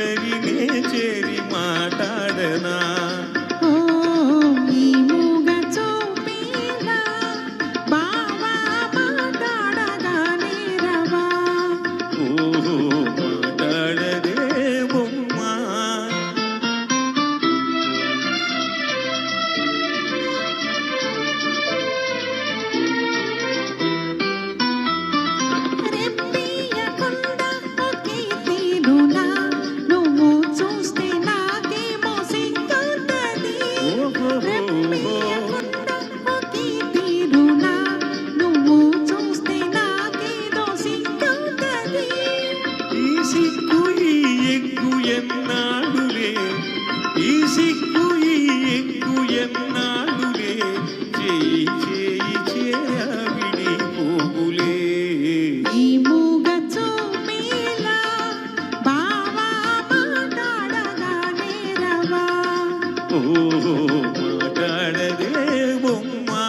ఇద్దరినే చేరి మాట్లాడనా ఈ సిగ్గు ఈ ఎగ్గు ఎన్నాళ్ళులే చేయి చేయి చేయావిడి పోగులే ఈ మూగ చూమేలా బావా మాట్లాడగానే రవా ఓహో మాట్లాడదే బొమ్మా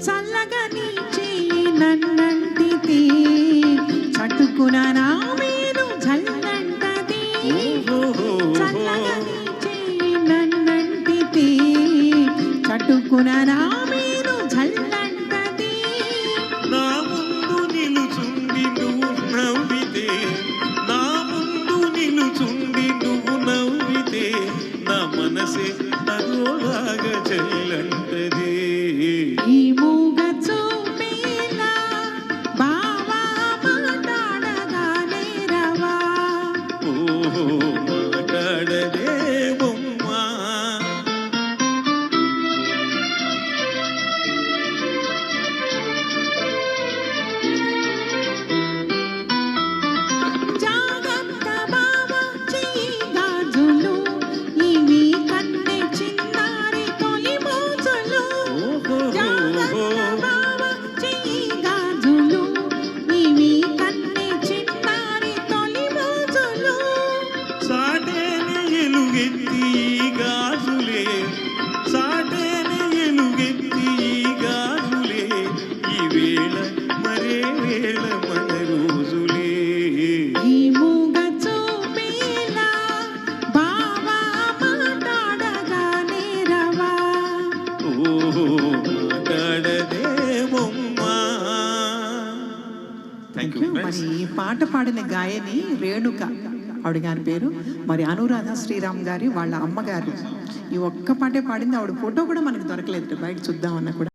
చల్లగా నీ చెయ్యి నన్నంటితే చటుకున నా మీరు జల్లంటది చల్లగా నీ చెయ్యి నన్నంటితే చటుకున నా మీరు జల్లంటది నా ముందు నిలుచుండి నువ్వు నవ్వితే నా ముందు నిలుచుండి నువ్వు నవ్వితే నా మనసే అదోలాగా చెల్లంటది ఈ మూగ చూపేలా బావా మాట్లాడగానే రవా ఓహో మాట్లాడదే బొమ్మా జాగ్రత్త బావా చెయ్యి గాజులు ఇవి కన్నె చిన్నారి తొలి మోజులు జాగ్రత్త బావా చెయ్యి గాజులు ఇవి కన్నె చిన్నారి తొలి మోజులు సాటేని ఎలుగెత్తి ఈ గాజులే సాటేని ఎలుగెత్తి ఈ గాజులే ఈ వేళ మరే వేళ మన రోజులే ఈ మూగ చూపేలా బావా మాట్లాడగానే రవా ఓహో మాట్లాడదే బొమ్మా థ్యాంక్ యూ మరి ఈ పాట పాడిన గాయని రేణుక ఆవిడ గారి పేరు. మరి అనురాధ శ్రీరామ్ గారి వాళ్ళ అమ్మగారు ఈ ఒక్క పాటే పాడింది. ఆవిడ ఫోటో కూడా మనకు దొరకలేదు, బయట చూద్దామన్నా కూడా.